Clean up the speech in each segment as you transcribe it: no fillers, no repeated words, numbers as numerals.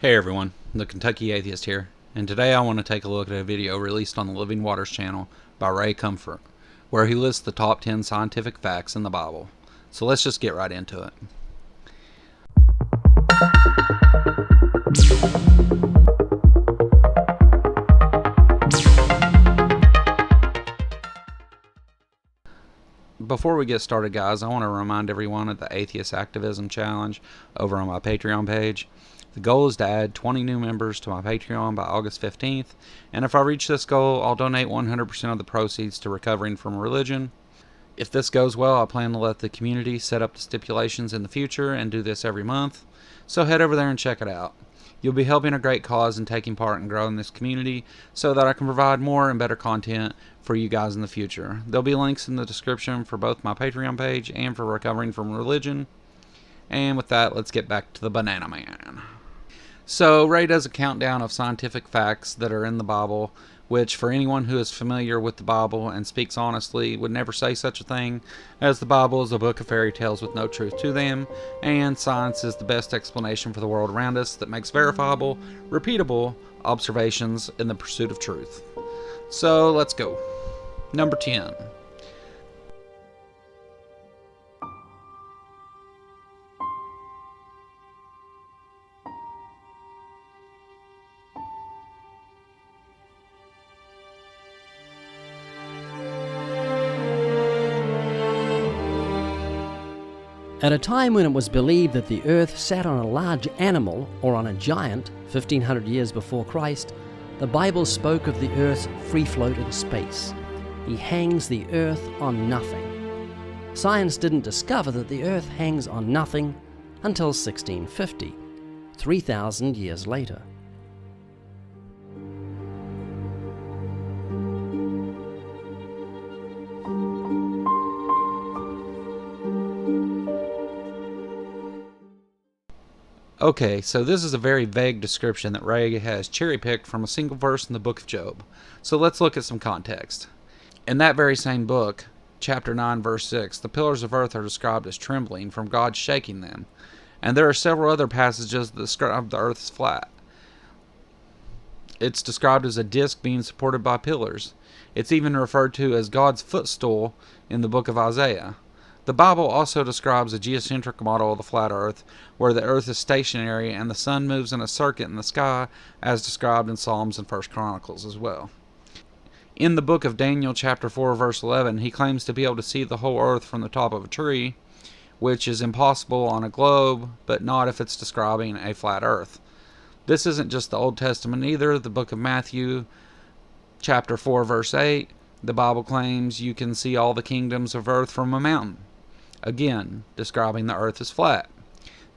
Hey everyone, the Kentucky Atheist here, and today I want to take a look at a video released on the Living Waters channel by Ray Comfort, where he lists the top 10 scientific facts in the Bible. So let's just get right into it. Before we get started, guys, I want to remind everyone of the Atheist Activism Challenge over on my Patreon page. The goal is to add 20 new members to my Patreon by August 15th, and if I reach this goal, I'll donate 100% of the proceeds to Recovering from Religion. If this goes well, I plan to let the community set up the stipulations in the future and do this every month, so head over there and check it out. You'll be helping a great cause and taking part in growing this community so that I can provide more and better content for you guys in the future. There'll be links in the description for both my Patreon page and for Recovering from Religion. And with that, let's get back to the Banana Man. So Ray does a countdown of scientific facts that are in the Bible, which for anyone who is familiar with the Bible and speaks honestly would never say such a thing, as the Bible is a book of fairy tales with no truth to them, and science is the best explanation for the world around us that makes verifiable, repeatable observations in the pursuit of truth. So let's go. Number 10. At a time when it was believed that the earth sat on a large animal or on a giant, 1500 years before Christ, the Bible spoke of the earth's free float in space. He hangs the earth on nothing. Science didn't discover that the earth hangs on nothing until 1650, 3,000 years later. Okay, so this is a very vague description that Ray has cherry-picked from a single verse in the book of Job. So let's look at some context. In that very same book, chapter 9, verse 6, the pillars of earth are described as trembling from God shaking them. And there are several other passages that describe the earth as flat. It's described as a disc being supported by pillars. It's even referred to as God's footstool in the book of Isaiah. The Bible also describes a geocentric model of the flat earth, where the earth is stationary and the sun moves in a circuit in the sky, as described in Psalms and 1 Chronicles as well. In the book of Daniel, chapter 4, verse 11, he claims to be able to see the whole earth from the top of a tree, which is impossible on a globe, but not if it's describing a flat earth. This isn't just the Old Testament either. The book of Matthew, chapter 4, verse 8, the Bible claims you can see all the kingdoms of earth from a mountain. Again, describing the earth as flat.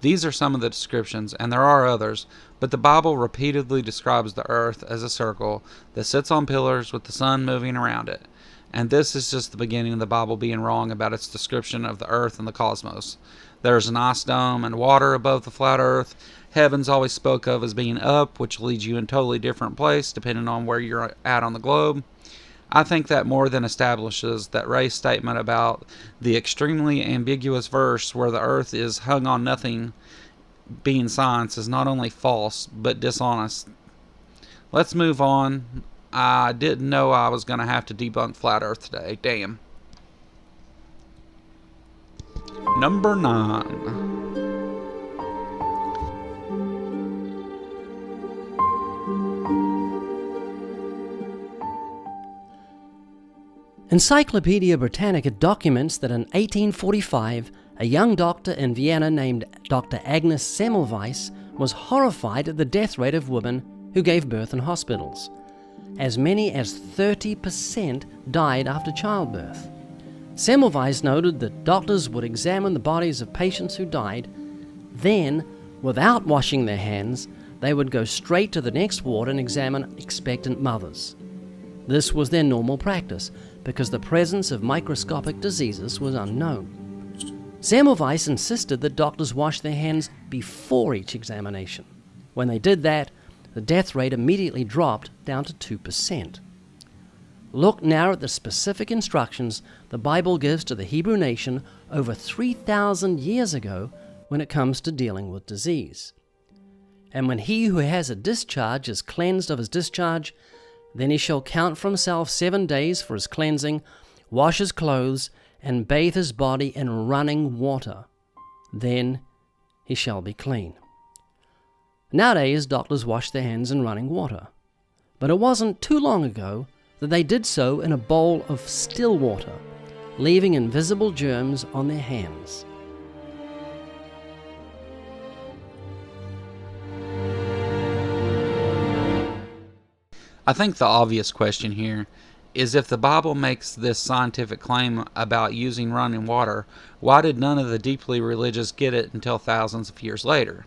These are some of the descriptions, and there are others, but the Bible repeatedly describes the earth as a circle that sits on pillars with the sun moving around it. And this is just the beginning of the Bible being wrong about its description of the earth and the cosmos. There's an ice dome and water above the flat earth. Heaven's always spoke of as being up, which leads you in a totally different place depending on where you're at on the globe. I think that more than establishes that Ray's statement about the extremely ambiguous verse where the earth is hung on nothing being science is not only false, but dishonest. Let's move on. I didn't know I was going to have to debunk flat earth today. Damn. Number 9. Encyclopedia Britannica documents that in 1845, a young doctor in Vienna named Dr. Agnes Semmelweis was horrified at the death rate of women who gave birth in hospitals. As many as 30% died after childbirth. Semmelweis noted that doctors would examine the bodies of patients who died, then, without washing their hands, they would go straight to the next ward and examine expectant mothers. This was their normal practice, because the presence of microscopic diseases was unknown. Semmelweis insisted that doctors wash their hands before each examination. When they did that, the death rate immediately dropped down to 2%. Look now at the specific instructions the Bible gives to the Hebrew nation over 3,000 years ago when it comes to dealing with disease. And when he who has a discharge is cleansed of his discharge, then he shall count for himself 7 days for his cleansing, wash his clothes, and bathe his body in running water. Then he shall be clean. Nowadays, doctors wash their hands in running water. But it wasn't too long ago that they did so in a bowl of still water, leaving invisible germs on their hands. I think the obvious question here is, if the Bible makes this scientific claim about using running water, why did none of the deeply religious get it until thousands of years later?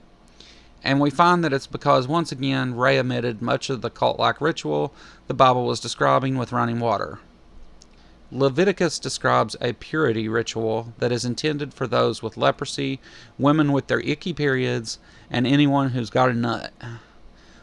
And we find that it's because, once again, Ray omitted much of the cult-like ritual the Bible was describing with running water. Leviticus describes a purity ritual that is intended for those with leprosy, women with their icky periods, and anyone who's got a nut.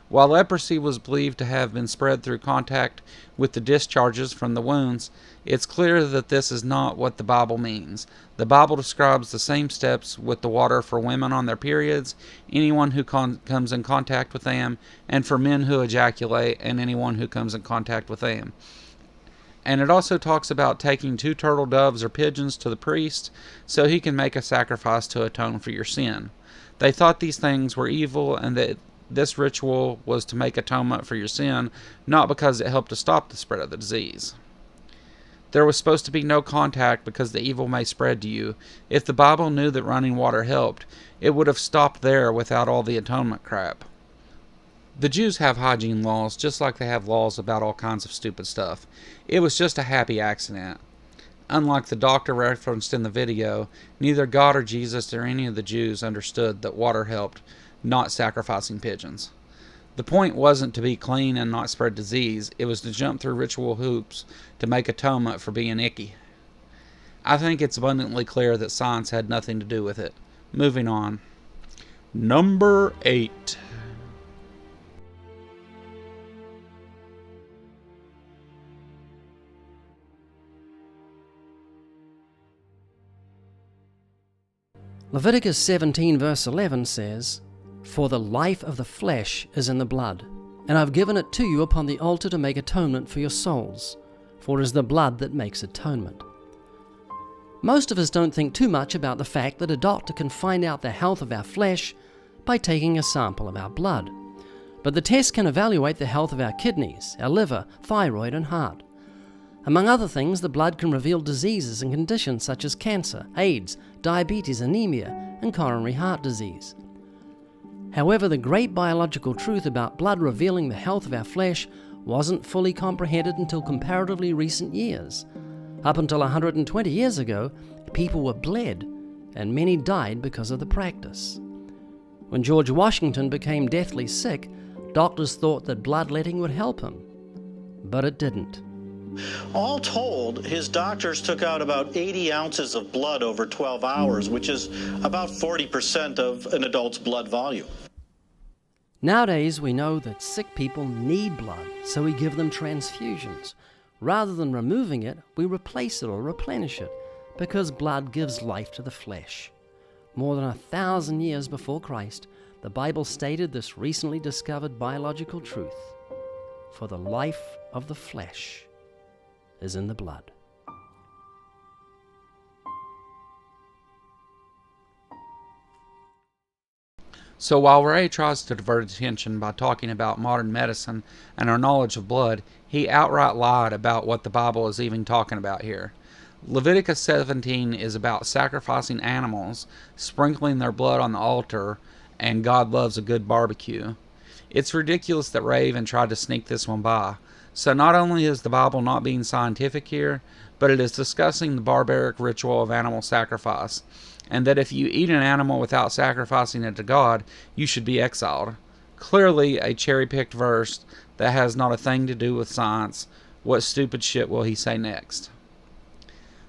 While leprosy was believed to have been spread through contact with the discharges from the wounds, it's clear that this is not what the Bible means. The Bible describes the same steps with the water for women on their periods, anyone who comes in contact with them, and for men who ejaculate and anyone who comes in contact with them. And it also talks about taking 2 turtle doves or pigeons to the priest so he can make a sacrifice to atone for your sin. They thought these things were evil, and that this ritual was to make atonement for your sin, not because it helped to stop the spread of the disease. There was supposed to be no contact because the evil may spread to you. If the Bible knew that running water helped, it would have stopped there without all the atonement crap. The Jews have hygiene laws just like they have laws about all kinds of stupid stuff. It was just a happy accident. Unlike the doctor referenced in the video, neither God or Jesus or any of the Jews understood that water helped, not sacrificing pigeons. The point wasn't to be clean and not spread disease, it was to jump through ritual hoops to make atonement for being icky. I think it's abundantly clear that science had nothing to do with it. Moving on. Number 8. Leviticus 17 verse 11 says, "For the life of the flesh is in the blood, and I've given it to you upon the altar to make atonement for your souls, for it is the blood that makes atonement." Most of us don't think too much about the fact that a doctor can find out the health of our flesh by taking a sample of our blood. But the test can evaluate the health of our kidneys, our liver, thyroid, and heart. Among other things, the blood can reveal diseases and conditions such as cancer, AIDS, diabetes, anemia, and coronary heart disease. However, the great biological truth about blood revealing the health of our flesh wasn't fully comprehended until comparatively recent years. Up until 120 years ago, people were bled, and many died because of the practice. When George Washington became deathly sick, doctors thought that bloodletting would help him, but it didn't. All told, his doctors took out about 80 ounces of blood over 12 hours, which is about 40% of an adult's blood volume. Nowadays, we know that sick people need blood, so we give them transfusions. Rather than removing it, we replace it or replenish it, because blood gives life to the flesh. More than 1,000 years before Christ, the Bible stated this recently discovered biological truth: for the life of the flesh is in the blood. So while Ray tries to divert attention by talking about modern medicine and our knowledge of blood, he outright lied about what the Bible is even talking about here. Leviticus 17 is about sacrificing animals, sprinkling their blood on the altar, and God loves a good barbecue. It's ridiculous that Ray even tried to sneak this one by. So not only is the Bible not being scientific here, but it is discussing the barbaric ritual of animal sacrifice, and that if you eat an animal without sacrificing it to God, you should be exiled. Clearly a cherry-picked verse that has not a thing to do with science. What stupid shit will he say next?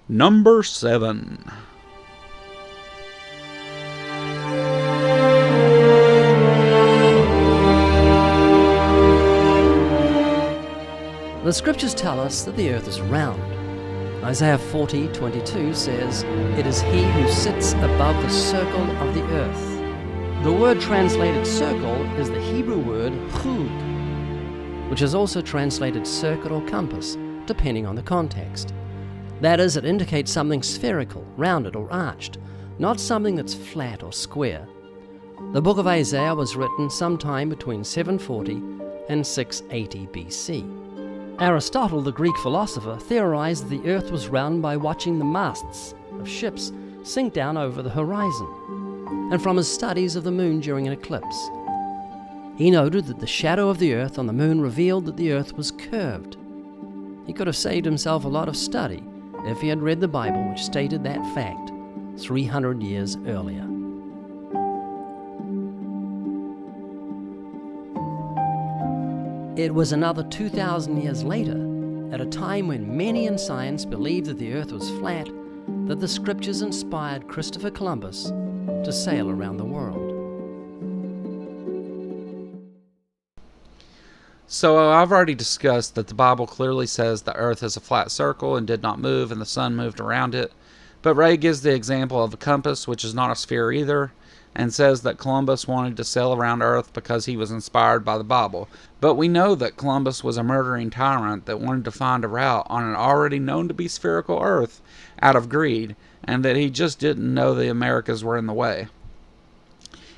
Number 7. The scriptures tell us that the earth is round. Isaiah 40:22 says, "It is he who sits above the circle of the earth." The word translated circle is the Hebrew word chug, which is also translated circuit or compass, depending on the context. That is, it indicates something spherical, rounded or arched, not something that's flat or square. The book of Isaiah was written sometime between 740 and 680 BC. Aristotle, the Greek philosopher, theorized that the earth was round by watching the masts of ships sink down over the horizon, and from his studies of the moon during an eclipse. He noted that the shadow of the earth on the moon revealed that the earth was curved. He could have saved himself a lot of study if he had read the Bible, which stated that fact 300 years earlier. It was another 2,000 years later, at a time when many in science believed that the earth was flat, that the scriptures inspired Christopher Columbus to sail around the world. So I've already discussed that the Bible clearly says the earth is a flat circle and did not move and the sun moved around it. But Ray gives the example of a compass, which is not a sphere either, and says that Columbus wanted to sail around Earth because he was inspired by the Bible. But we know that Columbus was a murdering tyrant that wanted to find a route on an already known to be spherical Earth out of greed, and that he just didn't know the Americas were in the way.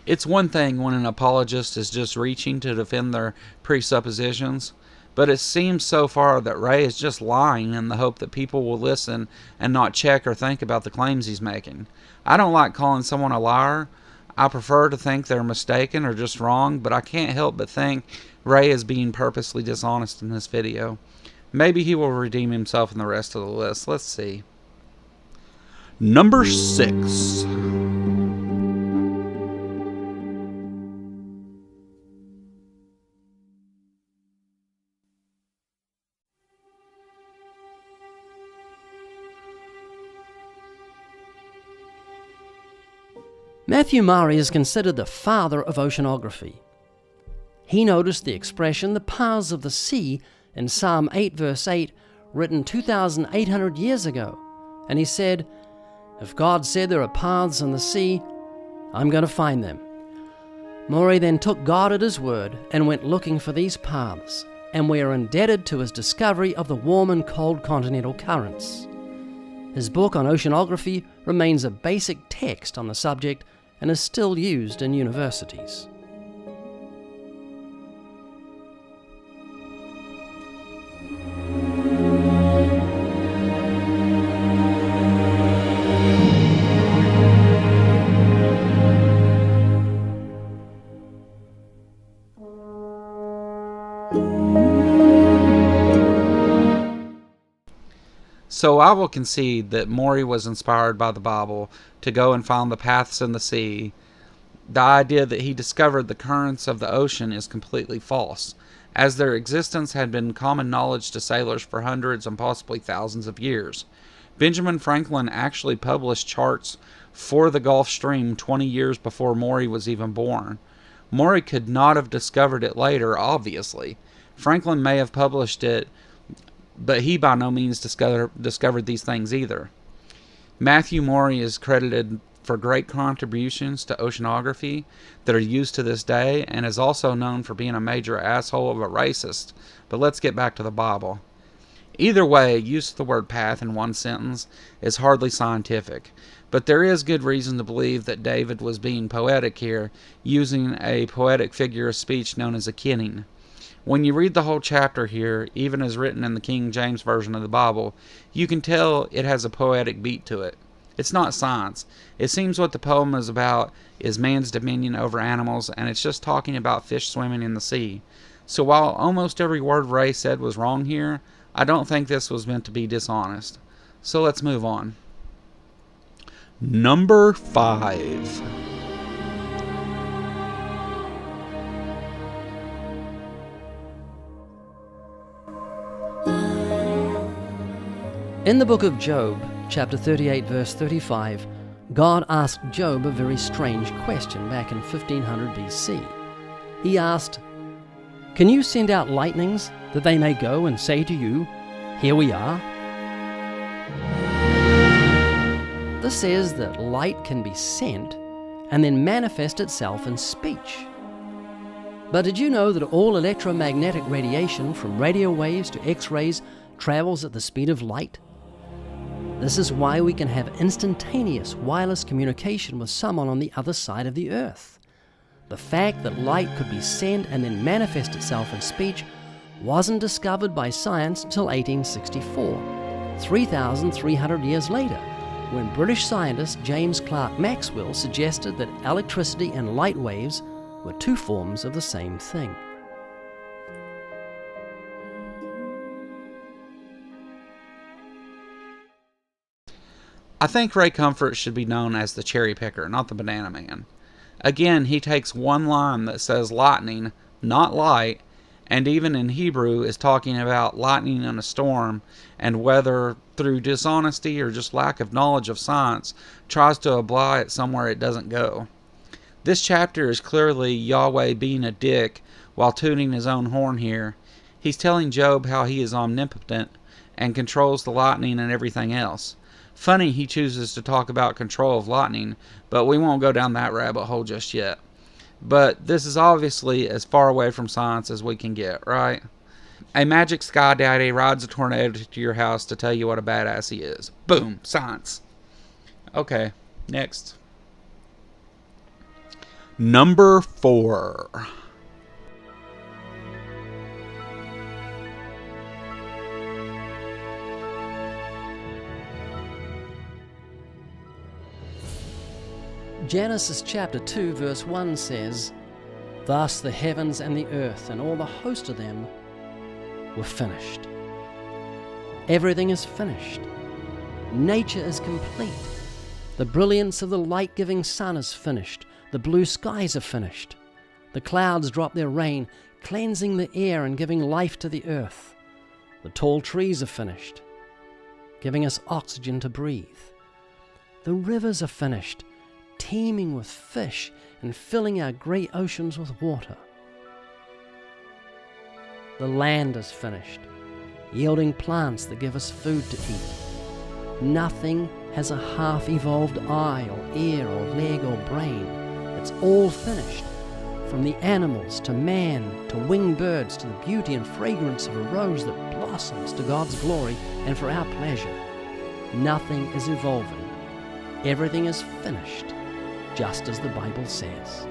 It's one thing when an apologist is just reaching to defend their presuppositions, but it seems so far that Ray is just lying in the hope that people will listen and not check or think about the claims he's making. I don't like calling someone a liar. I prefer to think they're mistaken or just wrong, but I can't help but think Ray is being purposely dishonest in this video. Maybe he will redeem himself in the rest of the list. Let's see. Number 6. Matthew Maury is considered the father of oceanography. He noticed the expression, the paths of the sea, in Psalm 8 verse 8, written 2,800 years ago, and he said, "If God said there are paths in the sea, I'm going to find them." Maury then took God at his word and went looking for these paths, and we are indebted to his discovery of the warm and cold continental currents. His book on oceanography remains a basic text on the subject and is still used in universities. So I will concede that Maury was inspired by the Bible to go and find the paths in the sea. The idea that he discovered the currents of the ocean is completely false, as their existence had been common knowledge to sailors for hundreds and possibly thousands of years. Benjamin Franklin actually published charts for the Gulf Stream 20 years before Maury was even born. Maury could not have discovered it later, obviously. Franklin may have published it, but he by no means discovered these things either. Matthew Maury is credited for great contributions to oceanography that are used to this day, and is also known for being a major asshole of a racist. But let's get back to the Bible. Either way, use of the word path in one sentence is hardly scientific, but there is good reason to believe that David was being poetic here, using a poetic figure of speech known as a kidding. When you read the whole chapter here, even as written in the King James Version of the Bible, you can tell it has a poetic beat to it. It's not science. It seems what the poem is about is man's dominion over animals, and it's just talking about fish swimming in the sea. So while almost every word Ray said was wrong here, I don't think this was meant to be dishonest. So let's move on. Number 5. In the book of Job, chapter 38, verse 35, God asked Job a very strange question back in 1500 BC. He asked, "Can you send out lightnings that they may go and say to you, 'Here we are'?" This says that light can be sent, and then manifest itself in speech. But did you know that all electromagnetic radiation, from radio waves to X-rays, travels at the speed of light? This is why we can have instantaneous wireless communication with someone on the other side of the earth. The fact that light could be sent and then manifest itself in speech wasn't discovered by science until 1864, 3,300 years later, when British scientist James Clerk Maxwell suggested that electricity and light waves were two forms of the same thing. I think Ray Comfort should be known as the cherry picker, not the banana man. Again, he takes one line that says lightning, not light, and even in Hebrew is talking about lightning in a storm, and whether through dishonesty or just lack of knowledge of science, tries to apply it somewhere it doesn't go. This chapter is clearly Yahweh being a dick while tooting his own horn here. He's telling Job how he is omnipotent and controls the lightning and everything else. Funny he chooses to talk about control of lightning, but we won't go down that rabbit hole just yet. But this is obviously as far away from science as we can get, right? A magic sky daddy rides a tornado to your house to tell you what a badass he is. Boom, science. Okay, next. Number 4. Genesis chapter 2 verse 1 says, "Thus the heavens and the earth and all the host of them were finished." Everything is finished. Nature is complete. The brilliance of the light-giving sun is finished. The blue skies are finished. The clouds drop their rain, cleansing the air and giving life to the earth. The tall trees are finished, giving us oxygen to breathe. The rivers are finished, teeming with fish and filling our great oceans with water. The land is finished, yielding plants that give us food to eat. Nothing has a half-evolved eye or ear or leg or brain. It's all finished, from the animals to man to winged birds to the beauty and fragrance of a rose that blossoms to God's glory and for our pleasure. Nothing is evolving. Everything is finished, just as the Bible says.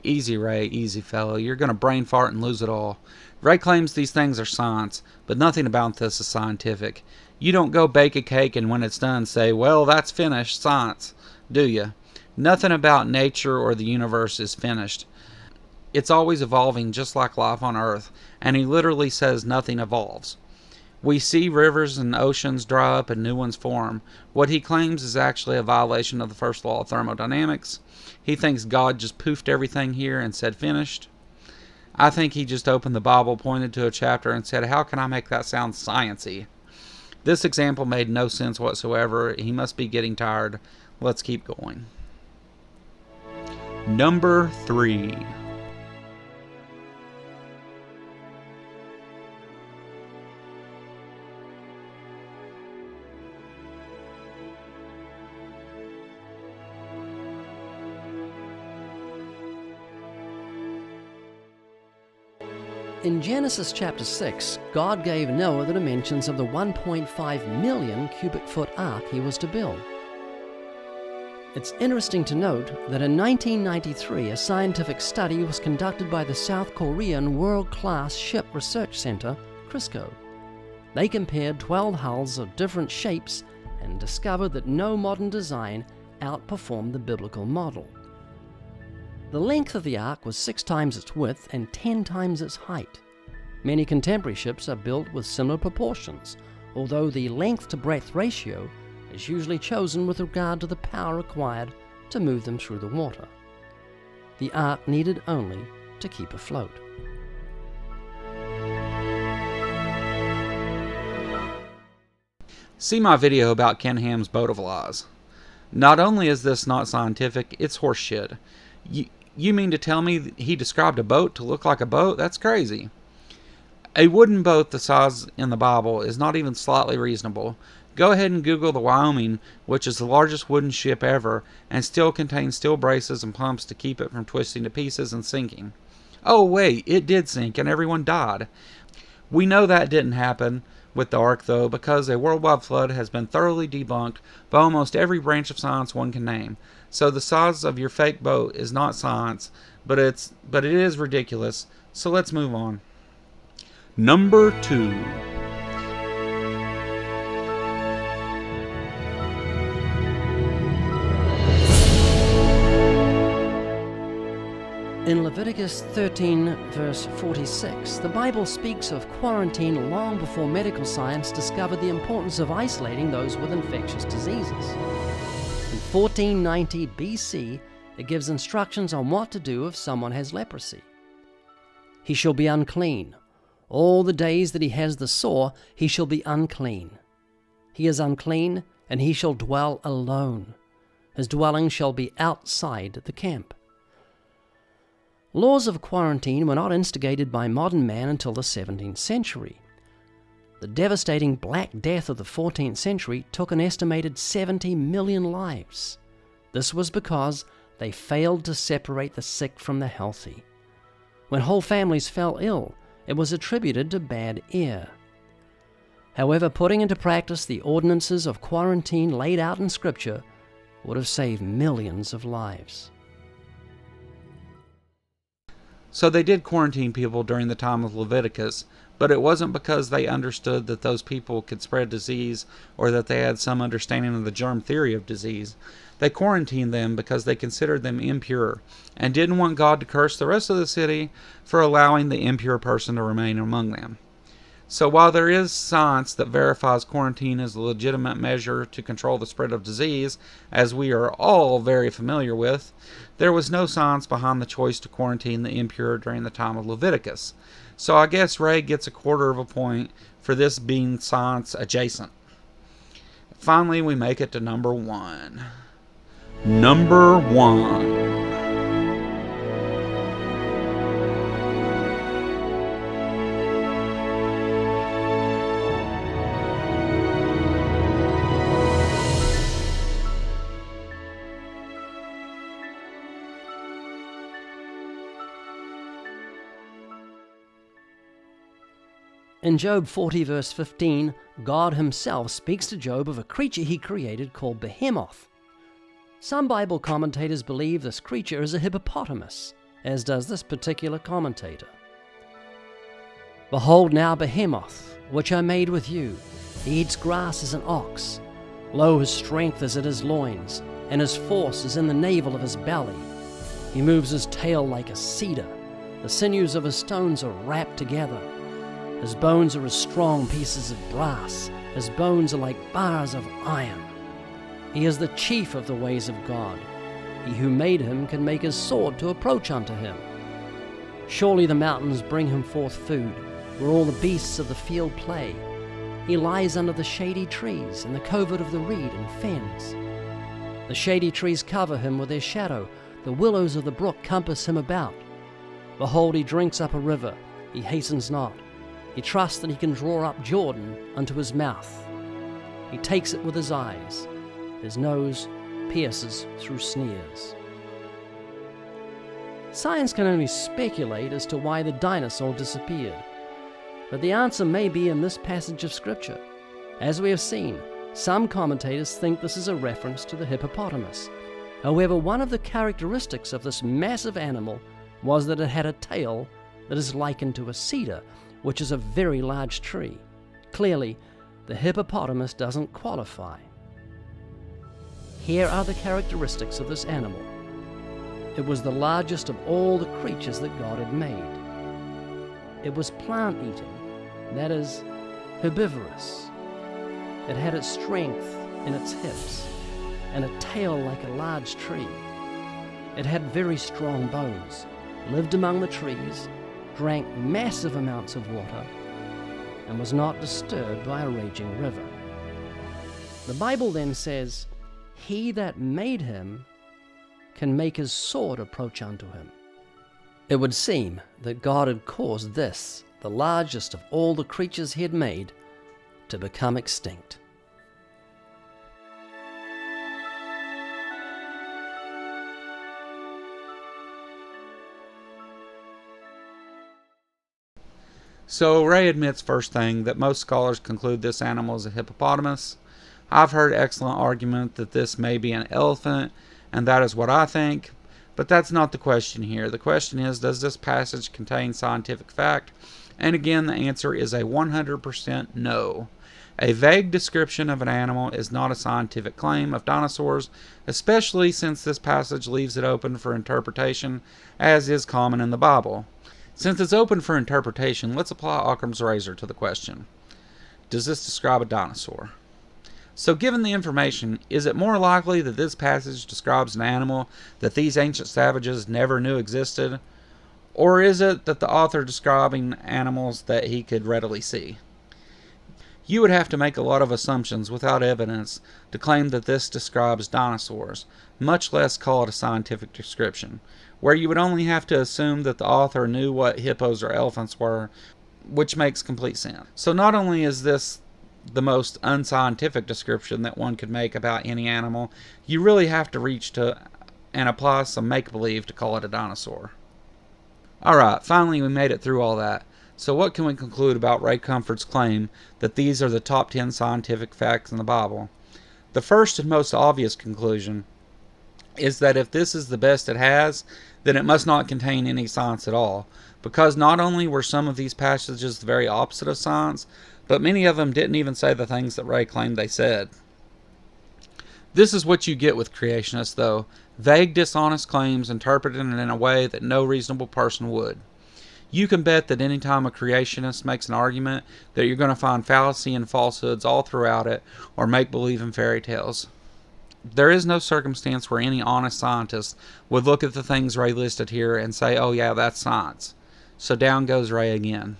Easy, Ray, easy, fellow. You're going to brain fart and lose it all. Ray claims these things are science, but nothing about this is scientific. You don't go bake a cake and when it's done say, well, that's finished science, do you? Nothing about nature or the universe is finished. It's always evolving, just like life on Earth, and he literally says nothing evolves. We see rivers and oceans dry up and new ones form. What he claims is actually a violation of the first law of thermodynamics. He thinks God just poofed everything here and said finished. I think he just opened the Bible, pointed to a chapter, and said, how can I make that sound science-y? This example made no sense whatsoever. He must be getting tired. Let's keep going. Number 3. In Genesis chapter 6, God gave Noah the dimensions of the 1.5 million cubic foot ark he was to build. It's interesting to note that in 1993, a scientific study was conducted by the South Korean World-Class Ship Research Center, CRISCO. They compared 12 hulls of different shapes and discovered that no modern design outperformed the biblical model. The length of the ark was 6 times its width and 10 times its height. Many contemporary ships are built with similar proportions, although the length to breadth ratio is usually chosen with regard to the power required to move them through the water. The ark needed only to keep afloat. See my video about Ken Ham's boat of lies. Not only is this not scientific, it's horseshit. You mean to tell me he described a boat to look like a boat? That's crazy. A wooden boat the size in the Bible is not even slightly reasonable. Go ahead and Google the Wyoming, which is the largest wooden ship ever, and still contains steel braces and pumps to keep it from twisting to pieces and sinking. Oh wait, it did sink and everyone died. We know that didn't happen with the Ark though, because a worldwide flood has been thoroughly debunked by almost every branch of science one can name. So the size of your fake boat is not science, but it is ridiculous. So let's move on. Number 2. In Leviticus 13, verse 46, the Bible speaks of quarantine long before medical science discovered the importance of isolating those with infectious diseases. In 1490 BC, it gives instructions on what to do if someone has leprosy. He shall be unclean. All the days that he has the sore, he shall be unclean. He is unclean, and he shall dwell alone. His dwelling shall be outside the camp. Laws of quarantine were not instigated by modern man until the 17th century. The devastating Black Death of the 14th century took an estimated 70 million lives. This was because they failed to separate the sick from the healthy. When whole families fell ill, it was attributed to bad air. However, putting into practice the ordinances of quarantine laid out in Scripture would have saved millions of lives. So they did quarantine people during the time of Leviticus, but it wasn't because they understood that those people could spread disease or that they had some understanding of the germ theory of disease. They quarantined them because they considered them impure and didn't want God to curse the rest of the city for allowing the impure person to remain among them. So while there is science that verifies quarantine as a legitimate measure to control the spread of disease, as we are all very familiar with, there was no science behind the choice to quarantine the impure during the time of Leviticus. So I guess Ray gets a quarter of a point for this being science adjacent. Finally, we make it to number 1. Number 1. In Job 40 verse 15, God himself speaks to Job of a creature he created called Behemoth. Some Bible commentators believe this creature is a hippopotamus, as does this particular commentator. Behold now Behemoth, which I made with you. He eats grass as an ox. Lo, his strength is at his loins, and his force is in the navel of his belly. He moves his tail like a cedar. The sinews of his stones are wrapped together. His bones are as strong pieces of brass. His bones are like bars of iron. He is the chief of the ways of God. He who made him can make his sword to approach unto him. Surely the mountains bring him forth food, where all the beasts of the field play. He lies under the shady trees, in the covert of the reed and fens. The shady trees cover him with their shadow. The willows of the brook compass him about. Behold, he drinks up a river. He hastens not. He trusts that he can draw up Jordan unto his mouth. He takes it with his eyes. His nose pierces through sneers. Science can only speculate as to why the dinosaur disappeared, but the answer may be in this passage of Scripture. As we have seen, some commentators think this is a reference to the hippopotamus. However, one of the characteristics of this massive animal was that it had a tail that is likened to a cedar, which is a very large tree. Clearly, the hippopotamus doesn't qualify. Here are the characteristics of this animal. It was the largest of all the creatures that God had made. It was plant-eating, that is, herbivorous. It had its strength in its hips, and a tail like a large tree. It had very strong bones, lived among the trees, drank massive amounts of water, and was not disturbed by a raging river. The Bible then says, He that made him can make his sword approach unto him. It would seem that God had caused this the largest of all the creatures he had made, to become extinct. So Ray admits first thing that most scholars conclude this animal is a hippopotamus. I've heard excellent argument that this may be an elephant, and that is what I think, but that's not the question here. The question is, does this passage contain scientific fact? And again, the answer is a 100% no. A vague description of an animal is not a scientific claim of dinosaurs, especially since this passage leaves it open for interpretation, as is common in the Bible. Since it's open for interpretation, let's apply Occam's razor to the question. Does this describe a dinosaur? So given the information, is it more likely that this passage describes an animal that these ancient savages never knew existed? Or is it that the author describing animals that he could readily see? You would have to make a lot of assumptions without evidence to claim that this describes dinosaurs, much less call it a scientific description, where you would only have to assume that the author knew what hippos or elephants were, which makes complete sense. So not only is this the most unscientific description that one could make about any animal, you really have to reach to and apply some make-believe to call it a dinosaur. Alright, finally we made it through all that. So what can we conclude about Ray Comfort's claim that these are the top 10 scientific facts in the Bible? The first and most obvious conclusion is that if this is the best it has, then it must not contain any science at all, because not only were some of these passages the very opposite of science, but many of them didn't even say the things that Ray claimed they said. This is what you get with creationists, though. Vague, dishonest claims interpreted in a way that no reasonable person would. You can bet that any time a creationist makes an argument that you're going to find fallacy and falsehoods all throughout it, or make-believe in fairy tales. There is no circumstance where any honest scientist would look at the things Ray listed here and say, oh yeah, that's science. So down goes Ray again.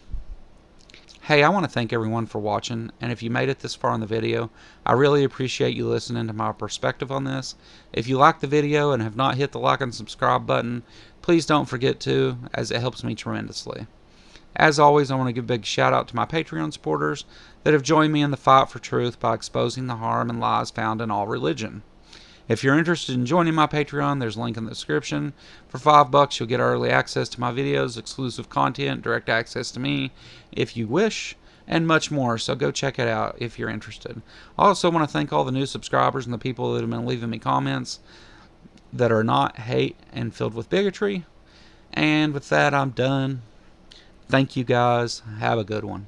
Hey, I want to thank everyone for watching, and if you made it this far in the video, I really appreciate you listening to my perspective on this. If you liked the video and have not hit the like and subscribe button, please don't forget to, as it helps me tremendously. As always, I want to give a big shout out to my Patreon supporters that have joined me in the fight for truth by exposing the harm and lies found in all religion. If you're interested in joining my Patreon, there's a link in the description. For $5, you'll get early access to my videos, exclusive content, direct access to me if you wish, and much more, so go check it out if you're interested. I also want to thank all the new subscribers and the people that have been leaving me comments that are not hate and filled with bigotry. And with that, I'm done. Thank you guys. Have a good one.